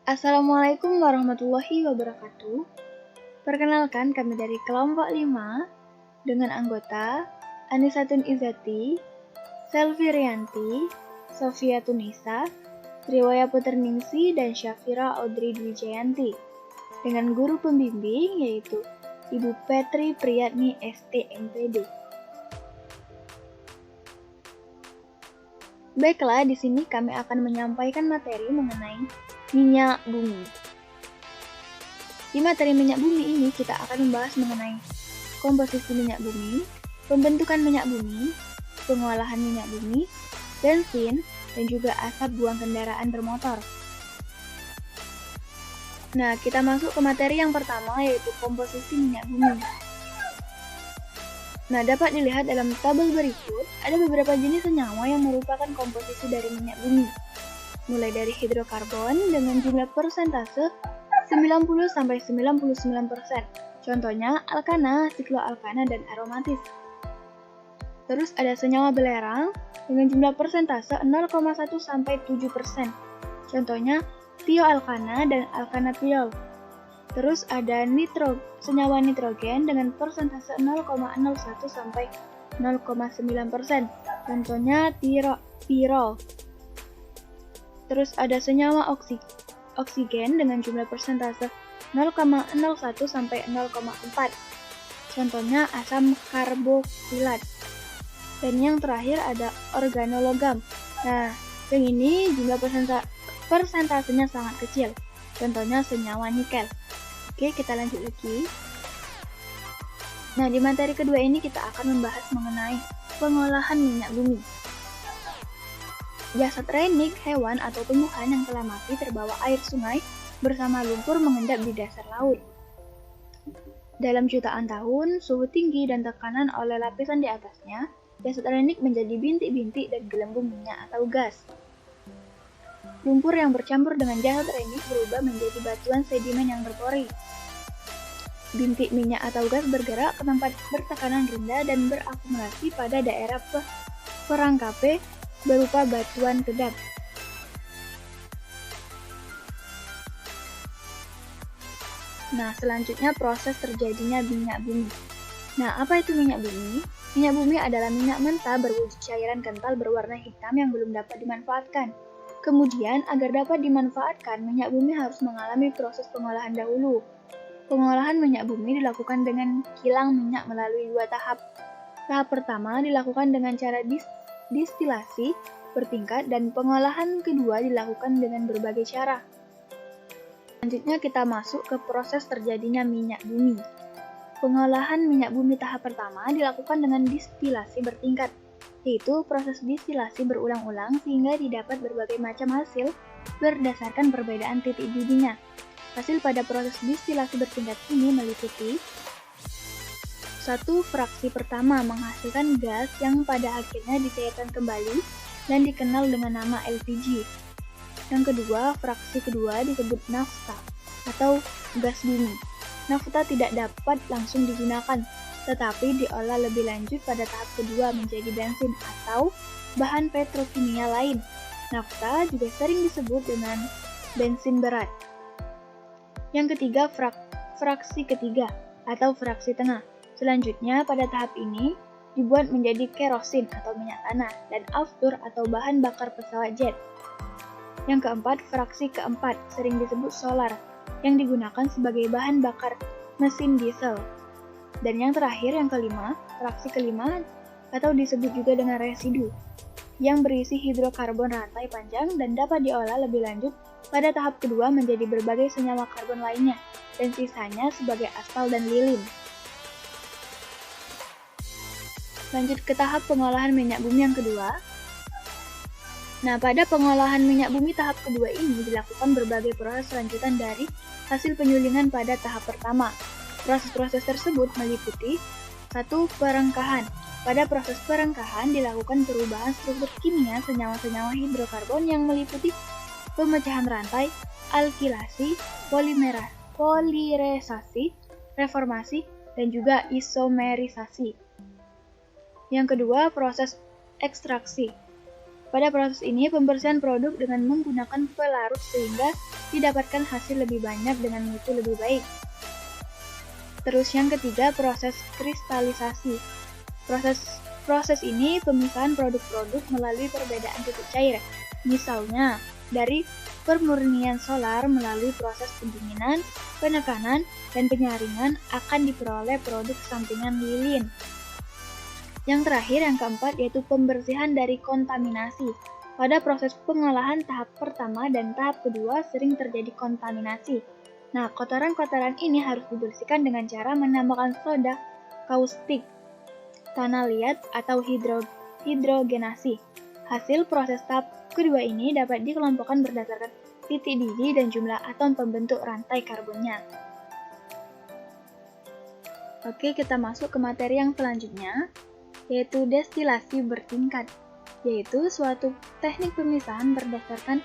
Assalamualaikum warahmatullahi wabarakatuh. Perkenalkan kami dari kelompok 5 dengan anggota Anisatun Izati, Selvi Rianti, Sofia Tunisa, Triwaya Puterningsi, dan Syafira Audrey Dwijayanti. Dengan guru pembimbing yaitu Ibu Petri Priyatni ST MPD. Baiklah, di sini kami akan menyampaikan materi mengenai minyak bumi. Di materi minyak bumi ini kita akan membahas mengenai komposisi minyak bumi, pembentukan minyak bumi, pengolahan minyak bumi, bensin, dan juga asap buang kendaraan bermotor. Nah, kita masuk ke materi yang pertama yaitu komposisi minyak bumi. Nah, dapat dilihat dalam tabel berikut, ada beberapa jenis senyawa yang merupakan komposisi dari minyak bumi. Mulai dari hidrokarbon dengan jumlah persentase 90-99%. Contohnya alkana, sikloalkana, dan aromatis. Terus ada senyawa belerang dengan jumlah persentase 0,1-7%. Contohnya tioalkana dan alkana tiol. Terus ada senyawa nitrogen dengan persentase 0,01-0,9%. Contohnya pirol. Terus ada senyawa oksigen dengan jumlah persentase 0,01-0,4. Contohnya asam karboksilat. Dan yang terakhir ada organologam. Nah, yang ini jumlah persentasenya sangat kecil. Contohnya senyawa nikel. Oke, kita lanjut lagi. Nah, di materi kedua ini kita akan membahas mengenai pengolahan minyak bumi. Jasad renik, hewan atau tumbuhan yang telah mati terbawa air sungai bersama lumpur mengendap di dasar laut. Dalam jutaan tahun, suhu tinggi dan tekanan oleh lapisan di atasnya, jasad renik menjadi bintik-bintik dan gelembung minyak atau gas. Lumpur yang bercampur dengan jasad renik berubah menjadi batuan sedimen yang berpori. Bintik minyak atau gas bergerak ke tempat bertekanan rendah dan berakumulasi pada daerah perangkape berupa batuan kedap. Nah, selanjutnya proses terjadinya minyak bumi. Nah, apa itu minyak bumi? Minyak bumi adalah minyak mentah berwujud cairan kental berwarna hitam yang belum dapat dimanfaatkan. Kemudian, agar dapat dimanfaatkan, minyak bumi harus mengalami proses pengolahan dahulu. Pengolahan minyak bumi dilakukan dengan kilang minyak melalui 2 tahap. Tahap pertama dilakukan dengan cara distilasi bertingkat dan pengolahan kedua dilakukan dengan berbagai cara. Selanjutnya kita masuk ke proses terjadinya minyak bumi. Pengolahan minyak bumi tahap pertama dilakukan dengan distilasi bertingkat, yaitu proses distilasi berulang-ulang sehingga didapat berbagai macam hasil berdasarkan perbedaan titik judinya. Hasil pada proses distilasi bertingkat ini meliputi 1. Fraksi pertama menghasilkan gas yang pada akhirnya dicairkan kembali dan dikenal dengan nama LPG. Yang kedua, fraksi kedua disebut nafta atau gas bumi. Nafta tidak dapat langsung digunakan, tetapi diolah lebih lanjut pada tahap kedua menjadi bensin atau bahan petrokimia lain. Nafta juga sering disebut dengan bensin berat. Yang ketiga, fraksi ketiga atau fraksi tengah. Selanjutnya, pada tahap ini dibuat menjadi kerosin atau minyak tanah dan aftur atau bahan bakar pesawat jet. Yang keempat, fraksi keempat, sering disebut solar, yang digunakan sebagai bahan bakar mesin diesel. Dan yang terakhir, yang kelima, fraksi kelima atau disebut juga dengan residu, yang berisi hidrokarbon rantai panjang dan dapat diolah lebih lanjut pada tahap kedua menjadi berbagai senyawa karbon lainnya, dan sisanya sebagai aspal dan lilin. Lanjut ke tahap pengolahan minyak bumi yang kedua. Nah, pada pengolahan minyak bumi tahap kedua ini dilakukan berbagai proses lanjutan dari hasil penyulingan pada tahap pertama. Proses-proses tersebut meliputi 1. Perengkahan. Pada proses perengkahan dilakukan perubahan struktur kimia senyawa-senyawa hidrokarbon yang meliputi pemecahan rantai, alkilasi, polimerisasi, reformasi, dan juga isomerisasi. Yang kedua, proses ekstraksi. Pada proses ini, pembersihan produk dengan menggunakan pelarut sehingga didapatkan hasil lebih banyak dengan mutu lebih baik. Terus yang ketiga, proses kristalisasi. Proses ini pemisahan produk-produk melalui perbedaan titik cair. Misalnya, dari pemurnian solar melalui proses pendinginan, penekanan, dan penyaringan akan diperoleh produk sampingan lilin. Yang terakhir, yang keempat, yaitu pembersihan dari kontaminasi. Pada proses pengolahan tahap pertama dan tahap kedua sering terjadi kontaminasi. Nah, kotoran-kotoran ini harus dibersihkan dengan cara menambahkan soda kaustik, tanah liat, atau hidrogenasi. Hasil proses tahap kedua ini dapat dikelompokkan berdasarkan titik didih dan jumlah atom pembentuk rantai karbonnya. Oke, kita masuk ke materi yang selanjutnya, yaitu destilasi bertingkat, yaitu suatu teknik pemisahan berdasarkan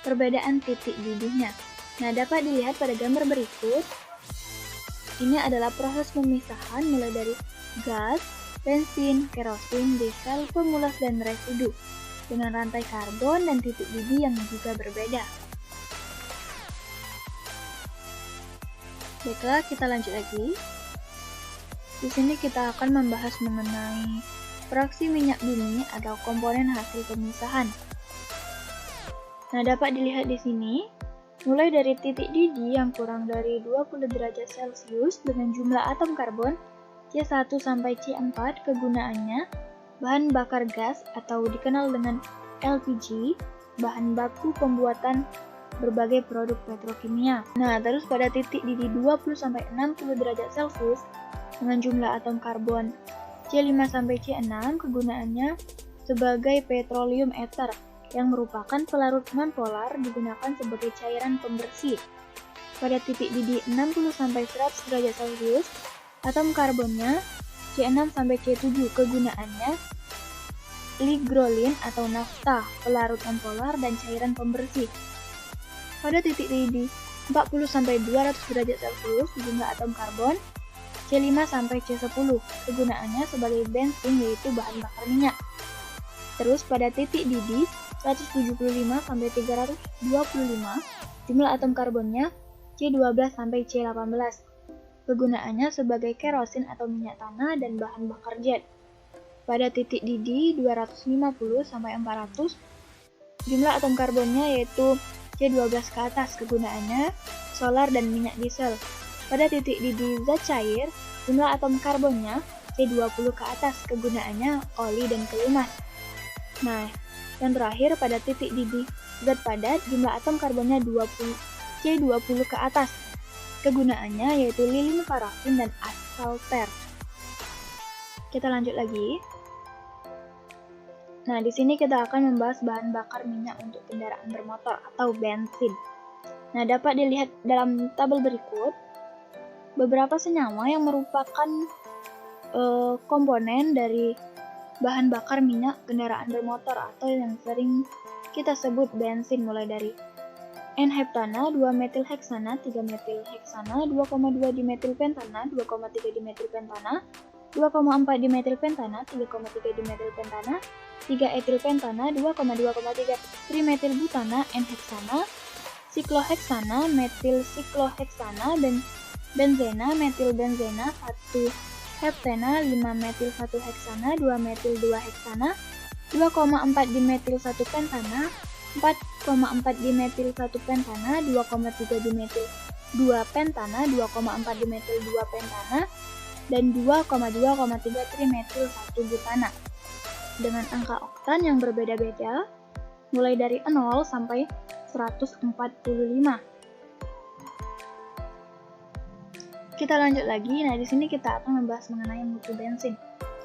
perbedaan titik didihnya. Nah, dapat dilihat pada gambar berikut. Ini adalah proses pemisahan mulai dari gas, bensin, kerosin, diesel, pemulas, dan residu dengan rantai karbon dan titik didih yang juga berbeda. Baiklah, kita lanjut lagi. Di sini kita akan membahas mengenai fraksi minyak bumi atau komponen hasil pemisahan. Nah, dapat dilihat di sini, mulai dari titik didih yang kurang dari 20 derajat Celcius dengan jumlah atom karbon C1 sampai C4, kegunaannya bahan bakar gas atau dikenal dengan LPG, bahan baku pembuatan berbagai produk petrokimia. Nah, terus pada titik didih 20 sampai 60 derajat Celcius dengan jumlah atom karbon C5 sampai C6, kegunaannya sebagai petroleum ether yang merupakan pelarut nonpolar digunakan sebagai cairan pembersih. Pada titik didih 60 sampai 100 derajat Celcius, atom karbonnya C6 sampai C7, kegunaannya ligrolin atau nafta, pelarut nonpolar dan cairan pembersih. Pada titik didih 40 sampai 200 derajat Celcius, jumlah atom karbon C5 sampai C10, kegunaannya sebagai bensin yaitu bahan bakar minyak. Terus pada titik didih 175 sampai 325, jumlah atom karbonnya C12 sampai C18. Kegunaannya sebagai kerosin atau minyak tanah dan bahan bakar jet. Pada titik didih 250 sampai 400, jumlah atom karbonnya yaitu C12 ke atas, kegunaannya solar dan minyak diesel. Pada titik didih zat cair, jumlah atom karbonnya C20 ke atas, kegunaannya oli dan kelumas. Nah, yang terakhir pada titik didih zat padat, jumlah atom karbonnya C20 ke atas, kegunaannya yaitu lilin, parafin, dan asalter. Kita lanjut lagi. Nah, di sini kita akan membahas bahan bakar minyak untuk kendaraan bermotor atau bensin. Nah, dapat dilihat dalam tabel berikut beberapa senyawa yang merupakan komponen dari bahan bakar minyak kendaraan bermotor atau yang sering kita sebut bensin, mulai dari N-heptana, 2-metilheksana, 3-metilheksana, 2,2 dimetilpentana, 2,3 dimetilpentana, 2,4 dimetilpentana, 3,3 dimetilpentana, 3-etilpentana, 2,3 trimetilbutana, N-heksana, sikloheksana, metilsikloheksana, dan benzena, metilbenzena, 1-heptena, 5-metil-1-heksana, 2-metil-2-heksana, 2,4 dimetil-1-pentana, 4,4 dimetil-1-pentana, 2,3 dimetil-2-pentana, 2,4 dimetil-2-pentana, dan 2,2,3 trimetil-1-butana. Dengan angka oktan yang berbeda-beda, mulai dari 0 sampai 145. Kita lanjut lagi. Nah, di sini kita akan membahas mengenai mutu bensin.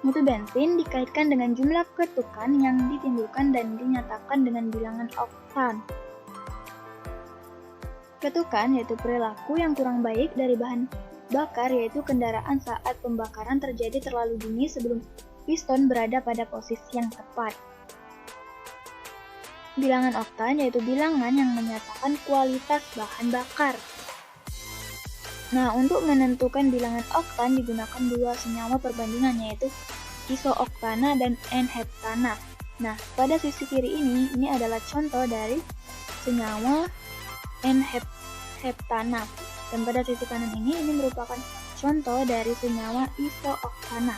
Mutu bensin dikaitkan dengan jumlah ketukan yang ditimbulkan dan dinyatakan dengan bilangan oktan. Ketukan yaitu perilaku yang kurang baik dari bahan bakar, yaitu kendaraan saat pembakaran terjadi terlalu dini sebelum piston berada pada posisi yang tepat. Bilangan oktan yaitu bilangan yang menyatakan kualitas bahan bakar. Nah, untuk menentukan bilangan oktan digunakan dua senyawa perbandingan, yaitu isooktana dan N-heptana. Nah, pada sisi kiri ini adalah contoh dari senyawa N-heptana. Dan pada sisi kanan ini merupakan contoh dari senyawa isooktana.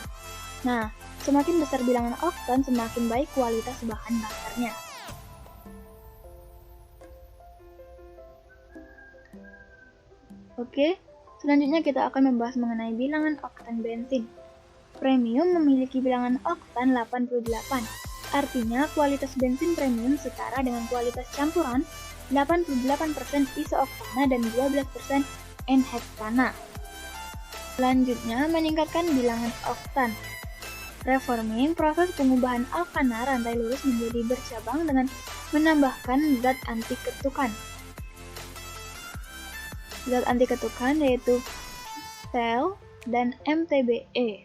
Nah, semakin besar bilangan oktan, semakin baik kualitas bahan bakarnya. Oke, selanjutnya kita akan membahas mengenai bilangan oktan bensin. Premium memiliki bilangan oktan 88. Artinya kualitas bensin premium setara dengan kualitas campuran 88% isooktana dan 12% N-heptana. Selanjutnya, meningkatkan bilangan oktan. Reforming, proses pengubahan alkana rantai lurus menjadi bercabang dengan menambahkan zat anti ketukan. Zat anti ketukan yaitu TEL dan MTBE.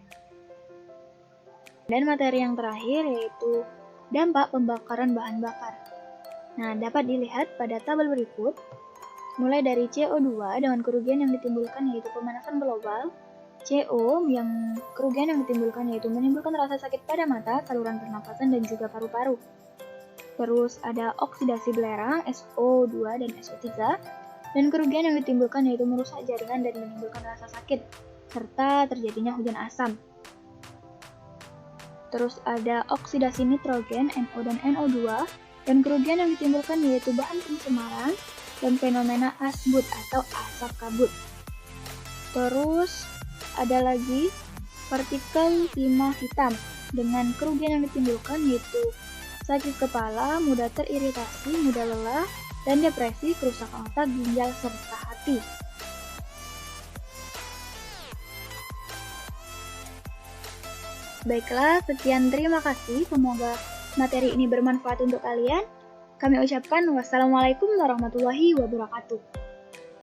Dan materi yang terakhir yaitu dampak pembakaran bahan bakar. Nah, dapat dilihat pada tabel berikut, mulai dari CO2 dengan kerugian yang ditimbulkan yaitu pemanasan global, CO yang kerugian yang ditimbulkan yaitu menimbulkan rasa sakit pada mata, saluran pernapasan, dan juga paru-paru. Terus ada oksidasi belerang, SO2 dan SO3, dan kerugian yang ditimbulkan yaitu merusak jaringan dan menimbulkan rasa sakit, serta terjadinya hujan asam. Terus ada oksidasi nitrogen, NO dan NO2, dan kerugian yang ditimbulkan yaitu bahan pencemaran dan fenomena asbut atau asap kabut. Terus ada lagi partikel timah hitam dengan kerugian yang ditimbulkan yaitu sakit kepala, mudah teriritasi, mudah lelah, dan depresi, kerusakan otak, ginjal, serta hati. Baiklah, sekian, terima kasih. Semoga materi ini bermanfaat untuk kalian. Kami ucapkan wassalamualaikum warahmatullahi wabarakatuh.